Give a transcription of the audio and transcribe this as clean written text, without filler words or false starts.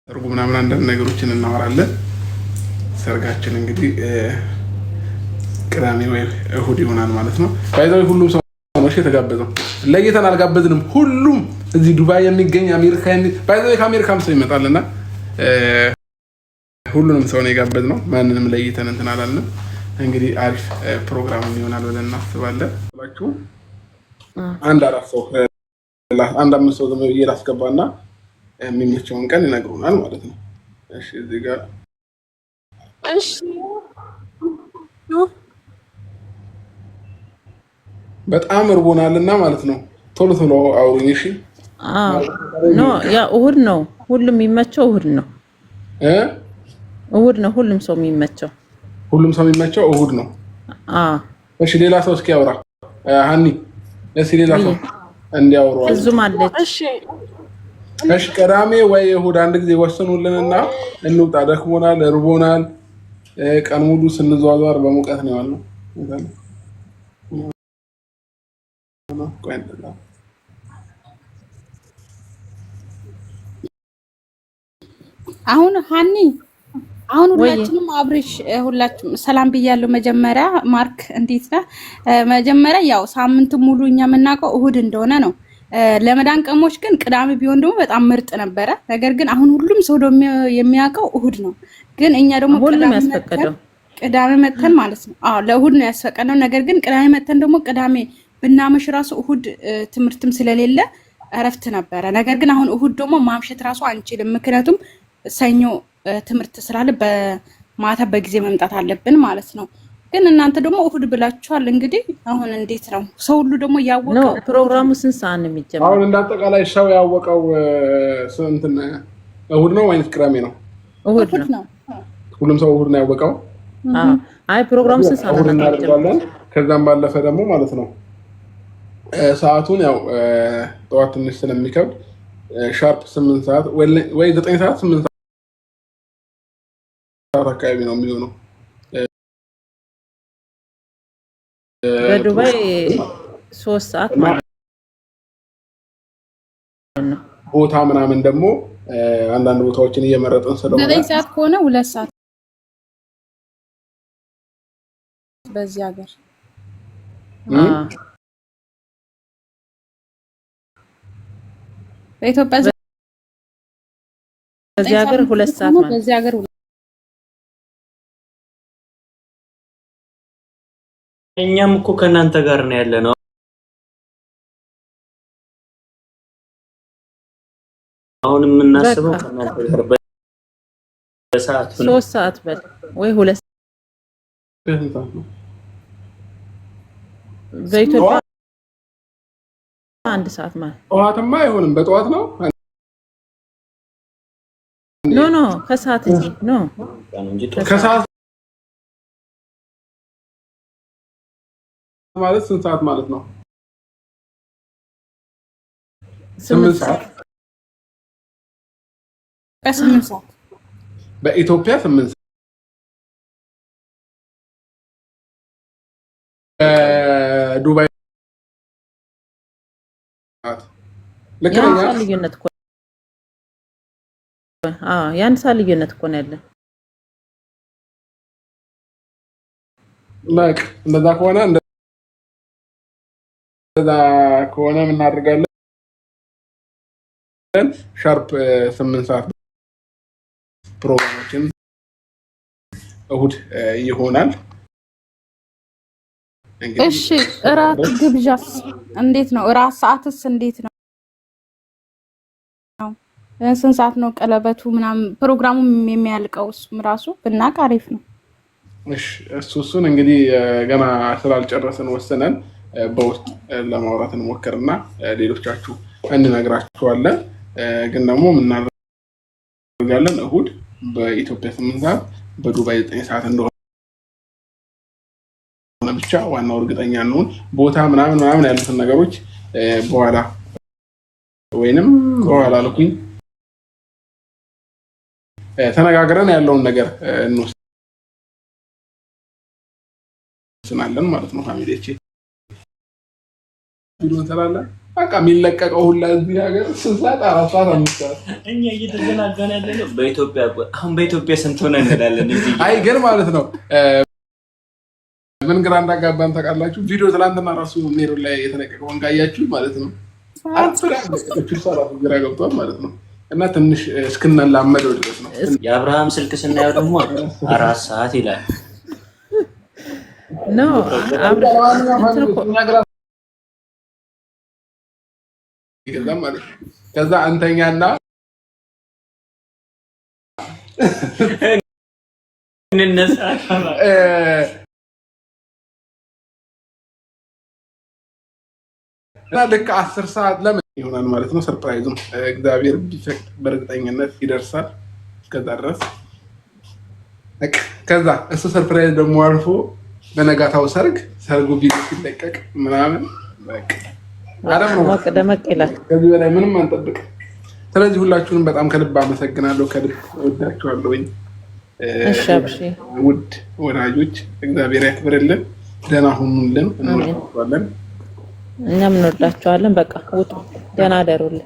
ሰርጉ ምናምን አንዳንድ ነገሮችን እናወራለን። ሰርጋችን እንግዲህ ቅዳሜ ወይ እሁድ ይሆናል ማለት ነው። ባይዛው ሁሉም ሰው ነው የተጋበዘው። ለየተን አልጋበዝንም። ሁሉም እዚህ ዱባይ የሚገኝ አሜሪካ ባይዛው ከአሜሪካም ሰው ይመጣልና ሁሉንም ሰው ነው የጋበዝነው። ማንንም ለየተን እንትን አላልንም። እንግዲህ አሪፍ ፕሮግራም ይሆናል ብለን እናስባለን። አንድ አራት ሰው አንድ አምስት ሰው ዝም ብዬ ላስገባና የሚመቸውን ቀን ይነግሩናል ማለት ነው። እሺ እዚህ ጋር እሺ በጣም እርቦናልና ማለት ነው። ቶሎ ቶሎ አውሩኝ እሺ። ኖ ያ እሁድ ነው ሁሉም የሚመቸው እሁድ ነው እሁድ ነው ሁሉም ሰው የሚመቸው እሁድ ነው። እሺ ሌላ ሰው እስኪ ያውራ። ሃኒ እሺ ሌላ ሰው እንዲያወሩ እዙም አለች። እሺ ቅዳሜ ወይ እሁድ አንድ ጊዜ ወስኑልንና እንውጣ። ደክሞናል፣ እርቦናል። ቀን ሙሉ ስንዟዟር በሙቀት ነው ያለው። አሁን ሃኒ አሁን ሁላችንም አብርሽ ሁላችንም ሰላም ብያለሁ። መጀመሪያ ማርክ እንዴት ነህ? መጀመሪያ ያው ሳምንት ሙሉ እኛ የምናውቀው እሁድ እንደሆነ ነው። ለመዳን ቀሞች ግን ቅዳሜ ቢሆን ደግሞ በጣም ምርጥ ነበረ። ነገር ግን አሁን ሁሉም ሰው ደግሞ የሚያውቀው እሁድ ነው። ግን እኛ ደግሞ ቅዳሜ መተን ማለት ነው። ለእሁድ ነው ያስፈቀደው። ነገር ግን ቅዳሜ መተን ደግሞ ቅዳሜ ብናመሽ ራሱ እሁድ ትምህርትም ስለሌለ እረፍት ነበረ። ነገር ግን አሁን እሁድ ደግሞ ማምሸት ራሱ አንችልም፣ ምክንያቱም ሰኞ ትምህርት ስላለ በማታ በጊዜ መምጣት አለብን ማለት ነው። ግን እናንተ ደግሞ እሁድ ብላችኋል። እንግዲህ አሁን እንዴት ነው ሰው ሁሉ ደግሞ ያወቀው? ፕሮግራሙ ስንት ሰዓት ነው የሚጀምረው? አሁን እንዳጠቃላይ ሰው ያወቀው ስንት እሁድ ነው ወይስ ቅዳሜ ነው? እሁድ ነው። ሁሉም ሰው እሁድ ነው ያወቀው። አይ ፕሮግራሙ ስንት ሰዓት ነው የሚጀምረው? ከዛም ባለፈ ደግሞ ማለት ነው ሰዓቱን ያው ጠዋት ትንሽ ስለሚከብድ ሻርፕ 8 ሰዓት ወይ 9 ሰዓት 8 ሰዓት አካባቢ ነው የሚሆነው። በዱባይ 3 ሰዓት ማለት ነው። ቦታ ምናምን ደግሞ አንዳንድ ቦታዎችን እየመረጥን ስለሆነ 9 ሰዓት ከሆነ 2 ሰዓት በዚህ ሀገር በኢትዮጵያ በዚህ ሀገር 2 ሰዓት ማለት በዚህ ሀገር እኛም እኮ ከናንተ ጋር ነው ያለነው። አሁን የምናስበው ከናንተ ጋር በሰዓት 3 ሰዓት በል ወይ 2 በኢትዮጵያ 1 ሰዓት ማለት ጠዋትማ አይሆንም። በጠዋት ነው ኖ ከሰዓት እንጂ ከሰዓት ማለት ስንት ሰዓት ማለት ነው? 8 ሰዓት በ8 ሰዓት በኢትዮጵያ 8 ሰዓት ዱባይ ልክ ነው። ልዩነት እኮ ያን ሰዓት ልዩነት እኮ ነው ያለን። በቃ እንደዛ ከሆነ ምን እናደርጋለን? ሻርፕ 8 ሰዓት ፕሮግራማችን እሁድ ይሆናል። እሺ እራት ግብዣስ እንዴት ነው? እራት ሰዓትስ እንዴት ነው? ስንት ሰዓት ነው ቀለበቱ ምናምን ፕሮግራሙ የሚያልቀው? እሱም ራሱ ብናውቅ አሪፍ ነው። እሺ እሱን እንግዲህ ገና ስላልጨረስን ወሰነን በውስጥ ለማውራት እንሞክርና ሌሎቻችሁ እንነግራችኋለን። ግን ደግሞ ምን እናደርጋለን? እሁድ በኢትዮጵያ 8 ሰዓት በዱባይ 9 ሰዓት እንደሆነ ብቻ ዋናው እርግጠኛ እንሁን። ቦታ ምናምን ያሉትን ነገሮች በኋላ ልኩኝ ተነጋግረን ያለውን ነገር እንወስናለን ማለት ነው። ፋሚሊዎቼ ቪዲዮ እንሰራለን። በቃ የሚለቀቀው ሁላ እዚህ ሀገር 6 ሰዓት 4 ሰዓት 5 ሰዓት እኛ እየተዘናጋን ያለነው በኢትዮጵያ አሁን በኢትዮጵያ ስንት ሆነ እንላለን እዚህ አይ ግን ማለት ነው ምን ግራ እንዳጋባን ታውቃላችሁ ቪዲዮ ትላንትና ራሱ ሜሮ ላይ የተለቀቀውን ጋያችሁ ማለት ነው ግራ ገብቷል ማለት ነው እና ትንሽ እስክንላመደው ድረስ ነው የአብርሃም ስልክ ስናየው ደግሞ 4 ሰዓት ይላል ነው ከዛ አንተኛና እንነሳ ልክ 10 ሰዓት ለምን ይሆናል ማለት ነው ሰርፕራይዙም እግዚአብሔር ቢፈቅድ በእርግጠኝነት ይደርሳል እስከዛ ድረስ ከዛ እሱ ሰርፕራይዝ ደግሞ አልፎ በነጋታው ሰርጉ ቪዲዮ ሲለቀቅ ምናምን በቃ አረም ነው ደመቅ ይላል ከዚህ በላይ ምንም አንጠብቅ ስለዚህ ሁላችሁንም በጣም ከልብ አመሰግናለሁ ከልብ ወዳችኋለሁ እሺ አብሺ ውድ ወዳጆች እግዚአብሔር ያክብርልን ደህና ሁኑልን እንወዳችኋለን እኛም እንወዳችኋለን በቃ ውጡ ደህና ደሩልን